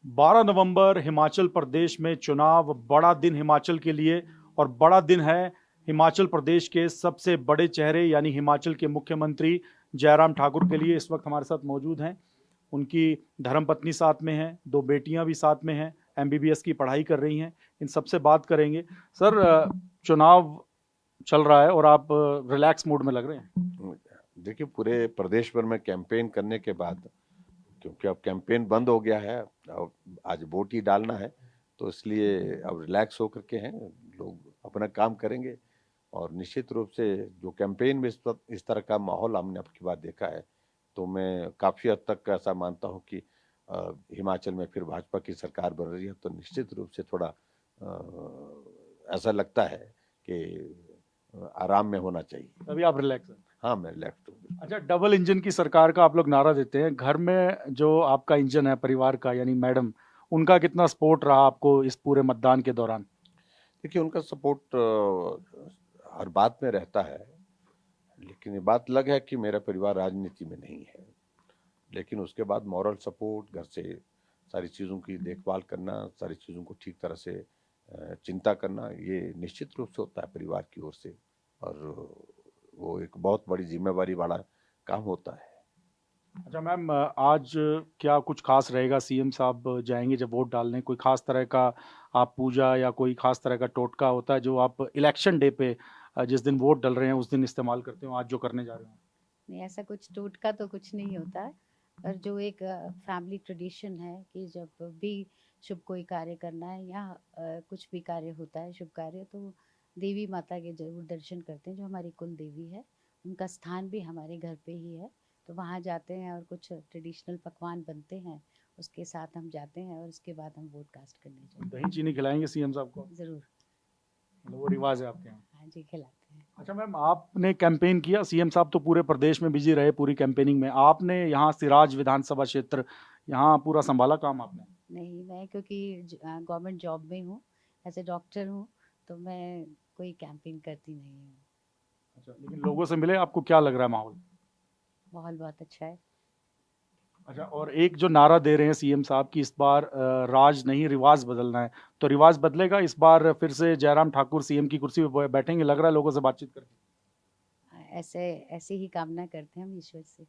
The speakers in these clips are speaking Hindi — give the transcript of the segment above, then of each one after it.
12 नवंबर हिमाचल प्रदेश में चुनाव, बड़ा दिन हिमाचल के लिए और बड़ा दिन है हिमाचल प्रदेश के सबसे बड़े चेहरे यानी हिमाचल के मुख्यमंत्री जयराम ठाकुर के लिए। इस वक्त हमारे साथ मौजूद हैं, उनकी धर्मपत्नी साथ में है, दो बेटियां भी साथ में हैं, एमबीबीएस की पढ़ाई कर रही हैं। इन सबसे बात करेंगे। सर, चुनाव चल रहा है और आप रिलैक्स मूड में लग रहे हैं। देखिए, पूरे प्रदेश भर में कैंपेन करने के बाद, क्योंकि अब कैंपेन बंद हो गया है, अब आज वोट ही डालना है, तो इसलिए अब रिलैक्स होकर के हैं लोग, अपना काम करेंगे। और निश्चित रूप से जो कैंपेन में इस तरह का माहौल हमने अब की बार देखा है, तो मैं काफ़ी हद तक ऐसा मानता हूँ कि हिमाचल में फिर भाजपा की सरकार बन रही है, तो निश्चित रूप से थोड़ा ऐसा लगता है कि आराम में होना चाहिए। अभी आप रिलैक्स हैं? हाँ, मैं रिलैक्स हूँ। अच्छा, डबल इंजन की सरकार का आप लोग नारा देते हैं। घर में जो आपका इंजन है परिवार का यानी मैडम, उनका कितना सपोर्ट रहा आपको इस पूरे मतदान के दौरान? देखिए, उनका सपोर्ट हर बात में रहता है, लेकिन ये बात अलग है कि मेरा परिवार राजनीति में नहीं है। लेकिन उसके बाद मॉरल सपोर्ट, घर से सारी चीज़ों की देखभाल करना, सारी चीज़ों को ठीक तरह से चिंता करना, ये निश्चित रूप से होता है परिवार की ओर से, और वो एक बहुत बड़ी जिम्मेवारी वाला काम होता है। अच्छा मैम, आज क्या कुछ खास रहेगा? सीएम साहब जाएंगे जब वोट डालने, कोई खास तरह का आप पूजा या कोई खास तरह का टोटका होता है जो आप इलेक्शन डे पे जिस दिन वोट डल रहे हैं उस दिन इस्तेमाल करते हो, आज जो करने जा रहे हो? नहीं, ऐसा कुछ टोटका तो कुछ नहीं होता है। पर जो एक फैमिली ट्रेडिशन है कि जब भी शुभ कोई कार्य करना है या कुछ भी कार्य होता है शुभ कार्य, तो देवी माता के जरूर दर्शन करते हैं। जो हमारी कुल देवी है, उनका स्थान भी हमारे घर पे ही है, तो वहाँ जाते हैं और कुछ ट्रेडिशनल पकवान बनते हैं, उसके साथ हम जाते हैं और उसके बाद हम वोट कास्ट करने जाते हैं। दही चीनी खिलाएंगे सीएम साहब को? ज़रूर। मतलब वो रिवाज है आपके यहाँ? हाँ जी, खिलाते हैं। अच्छा मैम, आपने कैंपेन किया, सीएम साहब तो पूरे प्रदेश में बिजी रहे पूरी कैंपेनिंग में, आपने यहाँ सिराज विधानसभा क्षेत्र यहाँ पूरा संभाला काम आपने? नहीं, मैं क्योंकि गवर्नमेंट जॉब में हूँ, एज ए डॉक्टर हूँ, तो मैं कोई कैंपेन करती नहीं हूँ। अच्छा, लेकिन लोगों से मिले, आपको क्या लग रहा है माहौल? माहौल बहुत अच्छा है। अच्छा, और एक जो नारा दे रहे हैं सीएम साहब की इस बार राज नहीं रिवाज बदलना है, तो रिवाज बदलेगा इस बार? फिर से जयराम ठाकुर सीएम की कुर्सी पे बैठेंगे, लग रहा है लोगों से बातचीत करके? ऐसे ऐसे ही कामना करते हैं हम ईश्वर से।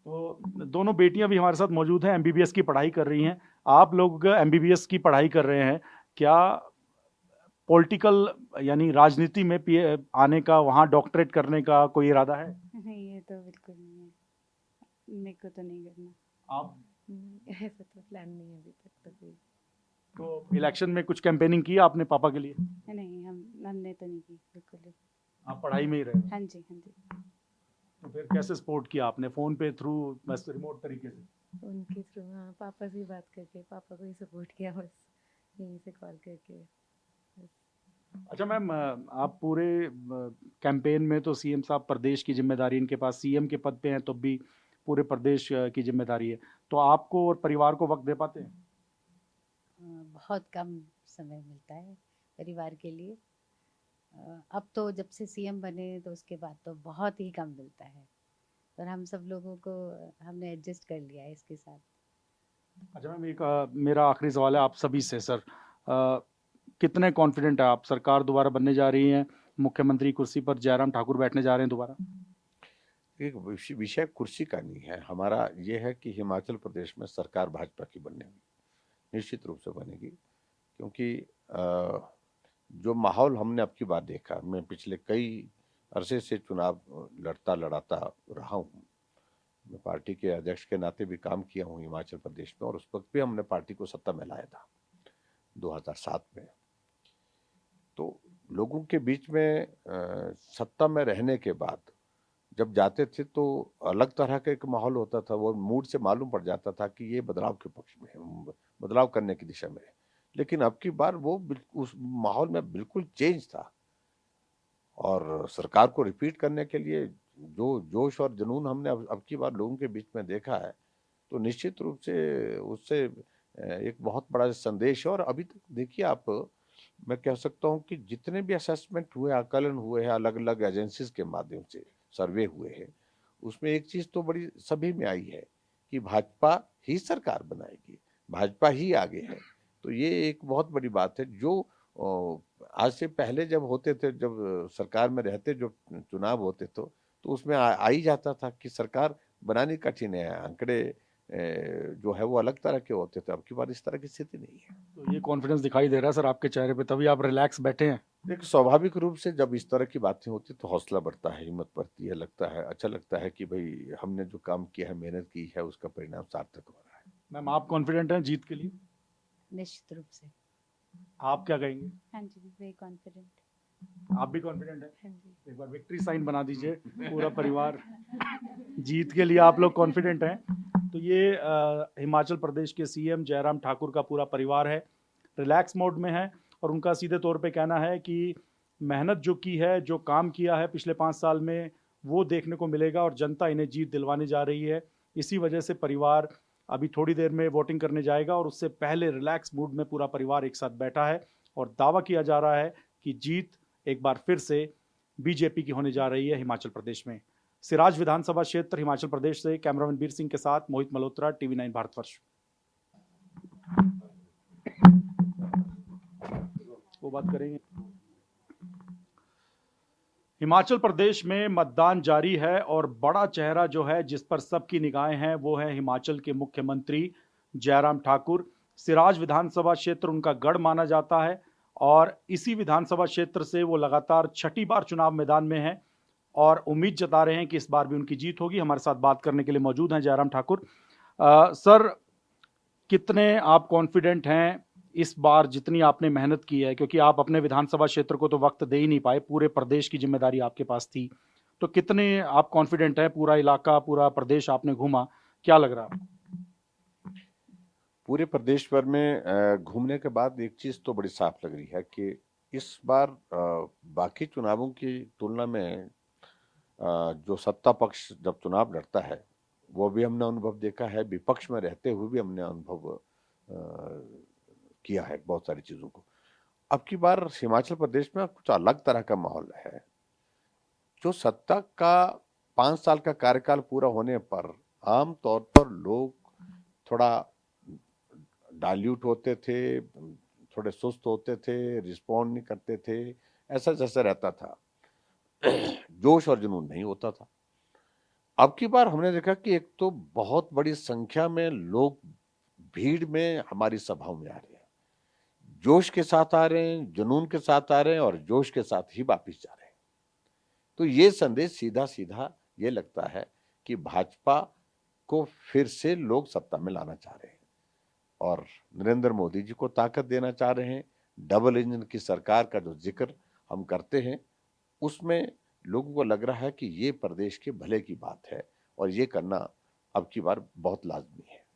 तो दोनों बेटियां भी हमारे साथ मौजूद हैं, एमबीबीएस की पढ़ाई कर रही हैं। आप लोग एमबीबीएस की पढ़ाई कर रहे हैं, क्या पॉलिटिकल यानी राजनीति में आने का, वहाँ डॉक्टरेट करने का कोई इरादा है? नहीं, ये तो बिल्कुल नहीं है। मेरे को तो नहीं करना। आप ऐसा तो प्लान नहीं है अभी तक तो कोई। तो इलेक्शन में कुछ कैंपेनिंग की आपने पापा के लिए? नहीं, हमने तो नहीं की बिल्कुल भी। आप पढ़ाई में ही रहे? हाँ जी, हाँ जी। तो फिर कैसे सपोर्ट किया आपने? फोन पे थ्रू, बस रिमोट तरीके से? उनके थ्रू, हाँ, पापा से बात करके पापा को ही सपोर्ट किया बस, यहीं से कॉल करके बस। अच्छा मैम, आप पूरे कैंपेन में तो सीएम साहब प्रदेश की जिम्मेदारी, इनके पास सीएम के पद पे हैं तो भी पूरे प्रदेश की जिम्मेदारी है, तो आपको और परिवार को वक्त दे पाते हैं? बहुत कम समय मिलता है परिवार के लिए। अब तो जब से सीएम बने तो उसके बाद तो बहुत ही कम मिलता है, पर हम सब लोगों को हमने एडजस्ट कर लिया है इसके साथ। अच्छा मैम, एक मेरा आखिरी सवाल है आप सभी से सर, कितने कॉन्फिडेंट है आप, सरकार दोबारा बनने जा रही है, मुख्यमंत्री कुर्सी पर जयराम ठाकुर बैठने जा रहे हैं दोबारा? एक विषय कुर्सी का नहीं है हमारा, ये है कि हिमाचल प्रदेश में सरकार भाजपा की बनेगी, निश्चित रूप से बनेगी। क्योंकि जो माहौल हमने अब की बार देखा, मैं पिछले कई अरसे से चुनाव लड़ाता रहा हूँ, मैं पार्टी के अध्यक्ष के नाते भी काम किया हूँ हिमाचल प्रदेश में, और उस वक्त भी हमने पार्टी को सत्ता में लाया था 2007 में। तो लोगों के बीच में सत्ता में रहने के बाद जब जाते थे तो अलग तरह का एक माहौल होता था, वो मूड से मालूम पड़ जाता था कि ये बदलाव के पक्ष में है, बदलाव करने की दिशा में है। लेकिन अब की बार वो उस माहौल में बिल्कुल चेंज था, और सरकार को रिपीट करने के लिए जो जोश और जुनून हमने अब की बार लोगों के बीच में देखा है, तो निश्चित रूप से उससे एक बहुत बड़ा संदेश है। और अभी तक देखिए आप, मैं कह सकता हूँ कि जितने भी असेसमेंट हुए, आकलन हुए हैं अलग अलग एजेंसीज के माध्यम से, सर्वे हुए हैं, उसमें एक चीज़ तो बड़ी सभी में आई है कि भाजपा ही सरकार बनाएगी, भाजपा ही आगे है। तो ये एक बहुत बड़ी बात है जो आज से पहले जब होते थे, जब सरकार में रहते जो चुनाव होते तो उसमें आ ही जाता था कि सरकार बनानी कठिन है, आंकड़े जो है वो अलग तरह के होते थे। अब की बार इस तरह की स्थिति नहीं है। तो ये कॉन्फिडेंस दिखाई दे रहा है सर आपके चेहरे पे, तभी आप रिलैक्स बैठे हैं। देखिए, स्वाभाविक रूप से जब इस तरह की बातें होती तो हौसला बढ़ता है, हिम्मत बढ़ती है, लगता है अच्छा लगता है कि भाई हमने जो काम किया है, मेहनत की है, उसका परिणाम सार्थक हो रहा है। मैम आप कॉन्फिडेंट हैं जीत के लिए? निश्चित रूप से। आप क्या कहेंगे? हाँ जी, वेरी कॉन्फिडेंट। आप भी कॉन्फिडेंट हैं? हाँ जी। एक बार विक्ट्री साइन बना दीजिए, पूरा परिवार जीत के लिए आप लोग कॉन्फिडेंट हैं। तो ये हिमाचल प्रदेश के सीएम जयराम ठाकुर का पूरा परिवार है, रिलैक्स मोड में है और उनका सीधे तौर पे कहना है कि मेहनत जो की है, जो काम किया है पिछले 5 साल में, वो देखने को मिलेगा और जनता इन्हें जीत दिलवाने जा रही है। इसी वजह से परिवार अभी थोड़ी देर में वोटिंग करने जाएगा और उससे पहले रिलैक्स मूड में पूरा परिवार एक साथ बैठा है और दावा किया जा रहा है कि जीत एक बार फिर से बीजेपी की होने जा रही है हिमाचल प्रदेश में। सिराज विधानसभा क्षेत्र हिमाचल प्रदेश से कैमरामैन वीर सिंह के साथ मोहित मल्होत्रा, TV9 भारतवर्ष। वो बात करेंगे। हिमाचल प्रदेश में मतदान जारी है और बड़ा चेहरा जो है जिस पर सबकी निगाहें हैं वो है हिमाचल के मुख्यमंत्री जयराम ठाकुर। सिराज विधानसभा क्षेत्र उनका गढ़ माना जाता है और इसी विधानसभा क्षेत्र से वो लगातार 6ठी बार चुनाव मैदान में हैं और उम्मीद जता रहे हैं कि इस बार भी उनकी जीत होगी। हमारे साथ बात करने के लिए मौजूद हैं जयराम ठाकुर। सर, कितने आप कॉन्फिडेंट हैं इस बार, जितनी आपने मेहनत की है, क्योंकि आप अपने विधानसभा क्षेत्र को तो वक्त दे ही नहीं पाए, पूरे प्रदेश की जिम्मेदारी आपके पास थी, तो कितने आप कॉन्फिडेंट हैं? पूरा इलाका, पूरा प्रदेश आपने घूमा, क्या लग रहा है आपको? पूरे प्रदेश भर में घूमने के बाद एक चीज तो बड़ी साफ लग रही है कि इस बार बाकी चुनावों की तुलना में जो सत्ता पक्ष जब चुनाव लड़ता है वो भी हमने अनुभव देखा है, विपक्ष में रहते हुए भी हमने अनुभव किया है बहुत सारी चीजों को। अब की बार हिमाचल प्रदेश में कुछ अलग तरह का माहौल है। जो सत्ता का 5 साल का कार्यकाल पूरा होने पर आम तौर पर लोग थोड़ा डाइल्यूट होते थे, थोड़े सुस्त होते थे, रिस्पॉन्ड नहीं करते थे, ऐसा जैसा रहता था, जोश और जुनून नहीं होता था। अब की बार हमने देखा कि एक तो बहुत बड़ी संख्या में लोग भीड़ में हमारी सभाओं में आ रहे हैं, जोश के साथ आ रहे हैं, जुनून के साथ आ रहे हैं और जोश के साथ ही वापिस जा रहे हैं। तो ये संदेश सीधा सीधा ये लगता है कि भाजपा को फिर से लोग सत्ता में लाना चाह रहे हैं और नरेंद्र मोदी जी को ताकत देना चाह रहे हैं। डबल इंजन की सरकार का जो जिक्र हम करते हैं उसमें लोगों को लग रहा है कि ये प्रदेश के भले की बात है और ये करना अब की बार बहुत लाजमी है।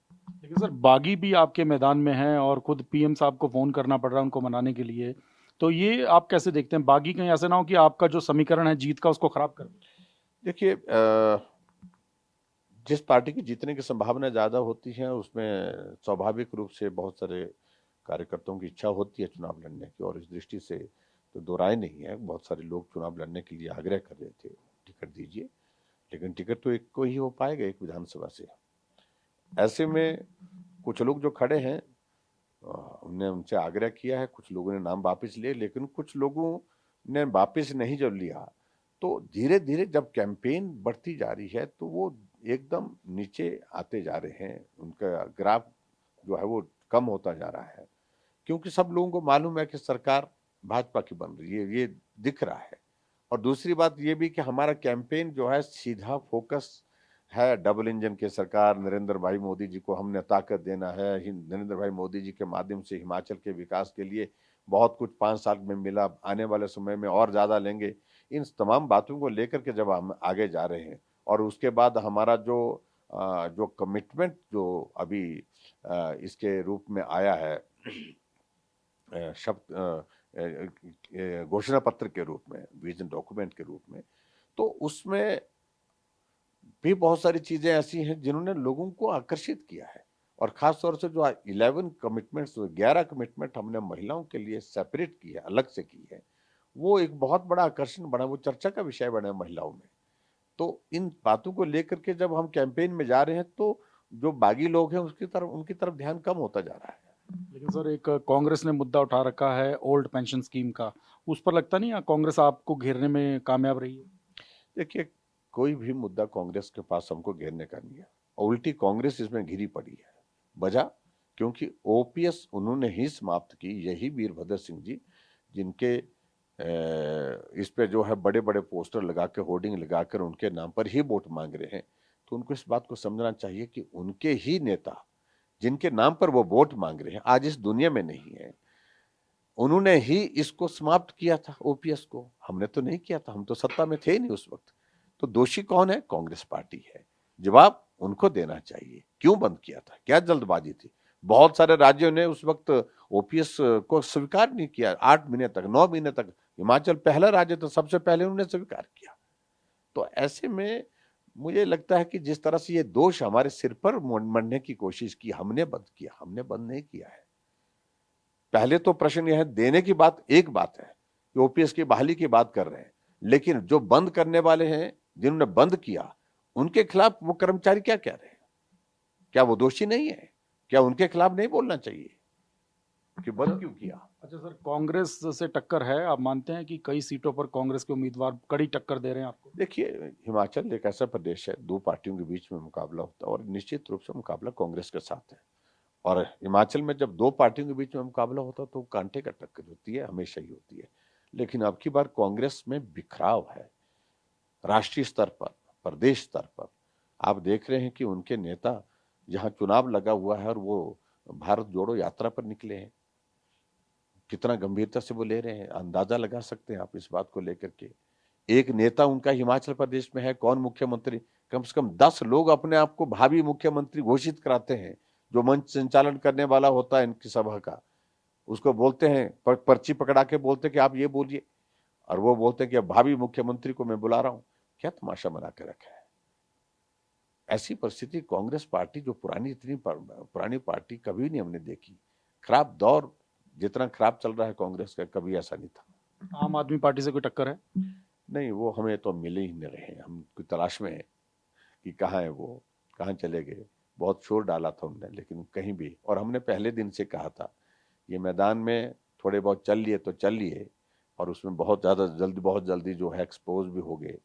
लेकिन सर, बागी भी आपके मैदान में हैं और खुद पीएम साहब को फोन करना पड़ रहा है उनको मनाने के लिए, तो ये आप कैसे देखते हैं? बागी कहीं ऐसा ना हो कि आपका जो समीकरण है जीत का उसको खराब कर? देखिए, जिस पार्टी की जीतने की संभावना ज्यादा होती है उसमें स्वाभाविक रूप से बहुत सारे कार्यकर्ताओं की इच्छा होती है चुनाव लड़ने की और इस दृष्टि से तो दो राय नहीं है। बहुत सारे लोग चुनाव लड़ने के लिए आग्रह कर रहे थे टिकट दीजिए, लेकिन टिकट तो एक को ही हो पाएगा, एक विधानसभा से। ऐसे में कुछ लोग जो खड़े हैं हमने उनसे आग्रह किया है, कुछ लोगों ने नाम वापस लिए, लेकिन कुछ लोगों ने वापस नहीं जो लिया तो धीरे धीरे जब कैंपेन बढ़ती जा रही है तो वो एकदम नीचे आते जा रहे हैं, उनका ग्राफ जो है वो कम होता जा रहा है, क्योंकि सब लोगों को मालूम है कि सरकार भाजपा की बन रही है, ये दिख रहा है। और दूसरी बात ये भी कि हमारा कैंपेन जो है सीधा फोकस है डबल इंजन की सरकार, नरेंद्र भाई मोदी जी को हमने ताकत देना है, नरेंद्र भाई मोदी जी के माध्यम से हिमाचल के विकास के लिए बहुत कुछ 5 साल में मिला, आने वाले समय में और ज्यादा लेंगे। इन तमाम बातों को लेकर के जब हम आगे जा रहे हैं और उसके बाद हमारा जो कमिटमेंट जो अभी इसके रूप में आया है, शब्द घोषणा पत्र के रूप में, विजन डॉक्यूमेंट के रूप में, तो उसमें भी बहुत सारी चीजें ऐसी हैं जिन्होंने लोगों को आकर्षित किया है। और खास तौर से जो 11 कमिटमेंट्स, 11 कमिटमेंट हमने महिलाओं के लिए सेपरेट की है, अलग से की है, वो एक बहुत बड़ा आकर्षण बना, वो चर्चा का विषय बना महिलाओं में। तो इन बातों को लेकर के जब हम कैंपेन में जा रहे हैं तो जो बागी लोग हैं उसकी तरफ, उनकी तरफ ध्यान कम होता जा रहा है। लेकिन सर एक कांग्रेस ने मुद्दा उठा रखा है ओल्ड पेंशन स्कीम का, उस पर लगता नहीं कांग्रेस आपको घेरने में कामयाब रही है? देखिए, कोई भी मुद्दा कांग्रेस के पास हमको घेरने का नहीं है, उल्टी कांग्रेस इसमें घिरी पड़ी है। वजह, क्योंकि ओपीएस उन्होंने ही समाप्त की, यही वीरभद्र सिंह जी जिनके इस पे जो है बड़े बड़े पोस्टर लगा के, होर्डिंग लगाकर उनके नाम पर ही वोट मांग रहे हैं, तो उनको इस बात को समझना चाहिए कि उनके ही नेता जिनके नाम पर वो वोट मांग रहे हैं आज इस दुनिया में नहीं है, उन्होंने ही इसको समाप्त किया था ओपीएस को। हमने तो नहीं किया था, हम तो सत्ता में थे ही नहीं उस वक्त। तो दोषी कौन है? कांग्रेस पार्टी है। जवाब उनको देना चाहिए, क्यों बंद किया था, क्या जल्दबाजी थी? बहुत सारे राज्यों ने उस वक्त ओपीएस को स्वीकार नहीं किया, 8 महीने तक, 9 महीने तक। हिमाचल पहला राज्य था, सबसे पहले उन्होंने स्वीकार किया। तो ऐसे में मुझे लगता है कि जिस तरह से ये दोष हमारे सिर पर मढ़ने की कोशिश की, हमने बंद किया, हमने बंद नहीं किया है। पहले तो प्रश्न यह है, देने की बात एक बात है कि ओपीएस की बहाली की बात कर रहे हैं, लेकिन जो बंद करने वाले हैं, जिन्होंने बंद किया, उनके खिलाफ वो कर्मचारी क्या कह रहे हैं? क्या वो दोषी नहीं है? क्या उनके खिलाफ नहीं बोलना चाहिए कि बंद क्यों किया? अच्छा सर, कांग्रेस से टक्कर है, आप मानते हैं कि कई सीटों पर कांग्रेस के उम्मीदवार कड़ी टक्कर दे रहे हैं आपको? देखिए, हिमाचल एक ऐसा प्रदेश है, दो पार्टियों के बीच में मुकाबला होता है और निश्चित रूप से मुकाबला कांग्रेस के साथ है। और हिमाचल में जब दो पार्टियों के बीच में मुकाबला होता है तो कांटे का टक्कर होती है, हमेशा ही होती है। लेकिन अब की बार कांग्रेस में बिखराव है, राष्ट्रीय स्तर पर, प्रदेश स्तर पर। आप देख रहे हैं कि उनके नेता जहां चुनाव लगा हुआ है और वो भारत जोड़ो यात्रा पर निकले हैं, कितना गंभीरता से वो ले रहे हैं, अंदाजा लगा सकते हैं आप इस बात को लेकर के। एक नेता उनका हिमाचल प्रदेश में है, कौन मुख्यमंत्री? कम से कम 10 लोग अपने आप को भावी मुख्यमंत्री घोषित कराते हैं। जो मंच संचालन करने वाला होता है इनकी सभा का, उसको बोलते हैं, पर्ची पकड़ा के बोलते हैं कि आप ये बोलिए, और वो बोलते हैं कि अब भावी मुख्यमंत्री को मैं बुला रहा हूं। क्या तमाशा बना के रखा है? ऐसी परिस्थिति कांग्रेस पार्टी, जो इतनी पुरानी पार्टी कभी नहीं हमने देखी। खराब दौर जितना खराब चल रहा है कांग्रेस का, कभी ऐसा नहीं था। आम आदमी पार्टी से कोई टक्कर है? नहीं, वो हमें तो मिले ही नहीं रहे, हम की तलाश में है कि कहाँ है वो, कहाँ चले गए। बहुत शोर डाला था उनने, लेकिन कहीं भी। और हमने पहले दिन से कहा था, ये मैदान में थोड़े बहुत चल लिए तो चल लिए, और उसमें बहुत जल्दी जो है एक्सपोज भी हो गए।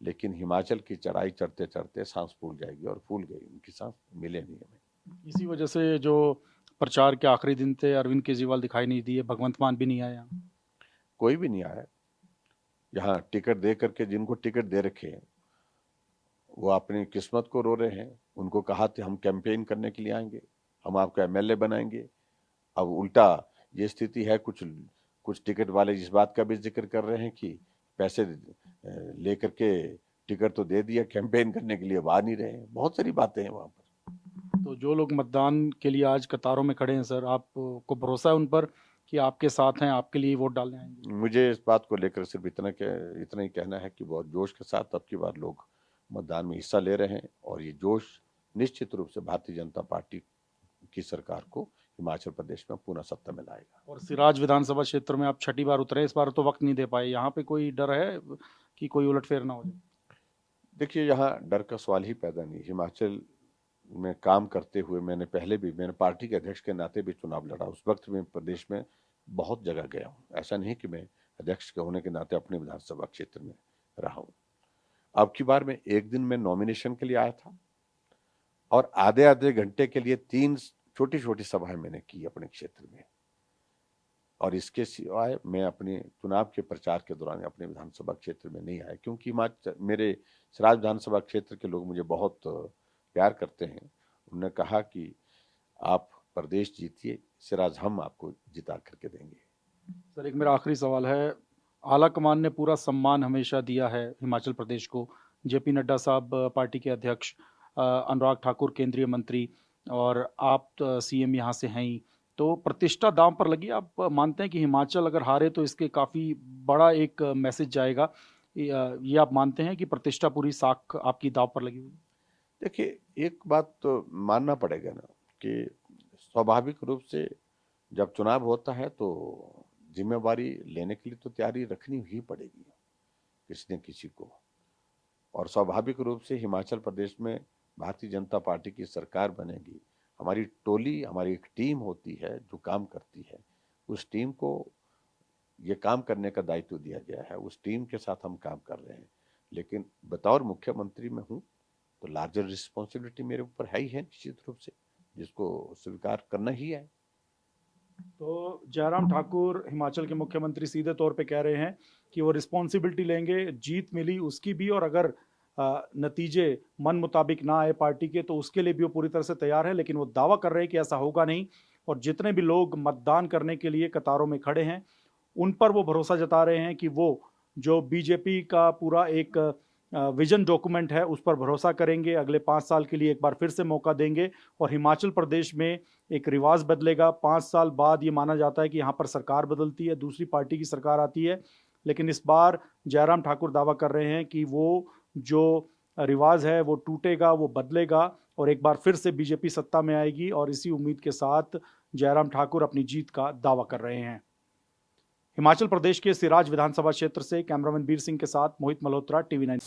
लेकिन हिमाचल की चढ़ाई चढ़ते चढ़ते सांस फूल जाएगी, और फूल गई उनकी सांस, मिले नहीं हमें। इसी वजह से जो प्रचार के आखिरी दिन थे, अरविंद केजरीवाल दिखाई नहीं दिए, भगवंत मान भी नहीं आया। कोई भी नहीं आया। यहाँ टिकट दे करके, जिनको टिकट दे रखे हैं वो अपनी किस्मत को रो रहे हैं। उनको कहा था हम कैंपेन करने के लिए आएंगे, हम आपको एमएलए बनाएंगे। अब उल्टा ये स्थिति है, कुछ टिकट वाले इस बात का भी जिक्र कर रहे हैं कि पैसे लेकर के टिकट तो दे दिया, कैंपेन करने के लिए अब आ नहीं रहे हैं। बहुत सारी बातें हैं वहां पर। तो जो लोग मतदान के लिए आज कतारों में खड़े हैं सर, आपको भरोसा है उन पर कि आपके साथ हैं, आपके लिए वोट डालने आएंगे? मुझे इस बात को लेकर सिर्फ इतना ही कहना है कि बहुत जोश के साथ अब की बार लोग मतदान में हिस्सा ले रहे हैं, और ये जोश निश्चित रूप से भारतीय जनता पार्टी की सरकार को हिमाचल प्रदेश में पुनः सत्ता में लाएगा। और सिराज विधानसभा क्षेत्र में आप छठी बार उतरे, इस बार तो वक्त नहीं दे पाए, यहाँ पे कोई डर है कि कोई उलटफेर ना हो जाए? देखिए, यहाँ डर का सवाल ही पैदा नहीं। हिमाचल में काम करते हुए मैंने पार्टी के अध्यक्ष के नाते भी चुनाव लड़ा। उस वक्त में प्रदेश में बहुत जगह गया हूँ, ऐसा नहीं कि मैं अध्यक्ष के होने के नाते अपने विधानसभा क्षेत्र में रहा हूँ। अब की बार में एक दिन में नॉमिनेशन के लिए आया था, और आधे आधे घंटे के लिए 3 छोटी छोटी सभाएं मैंने की अपने क्षेत्र में। और इसके सिवाय मैं अपने चुनाव के प्रचार के दौरान अपने विधानसभा क्षेत्र में नहीं आया, क्योंकि मेरे सिराज विधानसभा क्षेत्र के लोग मुझे बहुत प्यार करते हैं। उन्होंने कहा कि आप प्रदेश जीतिए, सिराज हम आपको जिता करके देंगे। सर एक मेरा आखिरी सवाल है, आला कमान ने पूरा सम्मान हमेशा दिया है हिमाचल प्रदेश को, जेपी नड्डा साहब पार्टी के अध्यक्ष, अनुराग ठाकुर केंद्रीय मंत्री, और आप सीएम यहाँ से हैं ही, तो प्रतिष्ठा दांव पर लगी। आप मानते हैं कि हिमाचल अगर हारे तो इसके काफ़ी बड़ा एक मैसेज जाएगा, ये आप मानते हैं कि प्रतिष्ठा पूरी साख आपकी दांव पर लगी हुई? देखिए, एक बात तो मानना पड़ेगा ना कि स्वाभाविक रूप से जब चुनाव होता है तो जिम्मेवारी लेने के लिए तो तैयारी रखनी ही पड़ेगी किसी न किसी को। और स्वाभाविक रूप से हिमाचल प्रदेश में भारतीय जनता पार्टी की सरकार बनेगी, हमारी टोली, हमारी एक टीम होती है जो काम करती है, उस टीम को ये काम करने का दायित्व दिया गया है, उस टीम के साथ हम काम कर रहे हैं। लेकिन बतौर मुख्यमंत्री मैं हूँ तो लार्जर रिस्पॉन्सिबिलिटी मेरे ऊपर है ही है निश्चित रूप से, जिसको स्वीकार करना ही है। तो जयराम ठाकुर हिमाचल के मुख्यमंत्री सीधे तौर पे कह रहे हैं कि वो रिस्पॉन्सिबिलिटी लेंगे, जीत मिली उसकी भी, और अगर नतीजे मन मुताबिक ना आए पार्टी के तो उसके लिए भी वो पूरी तरह से तैयार है। लेकिन वो दावा कर रहे हैं कि ऐसा होगा नहीं, और जितने भी लोग मतदान करने के लिए कतारों में खड़े हैं उन पर वो भरोसा जता रहे हैं कि वो जो बीजेपी का पूरा एक विजन डॉक्यूमेंट है उस पर भरोसा करेंगे, अगले 5 साल के लिए एक बार फिर से मौका देंगे और हिमाचल प्रदेश में एक रिवाज बदलेगा। 5 साल बाद ये माना जाता है कि यहाँ पर सरकार बदलती है, दूसरी पार्टी की सरकार आती है, लेकिन इस बार जयराम ठाकुर दावा कर रहे हैं कि वो जो रिवाज है वो टूटेगा, वो बदलेगा और एक बार फिर से बीजेपी सत्ता में आएगी, और इसी उम्मीद के साथ जयराम ठाकुर अपनी जीत का दावा कर रहे हैं। हिमाचल प्रदेश के सिराज विधानसभा क्षेत्र से कैमरामैन बीर सिंह के साथ मोहित मल्होत्रा, TV9।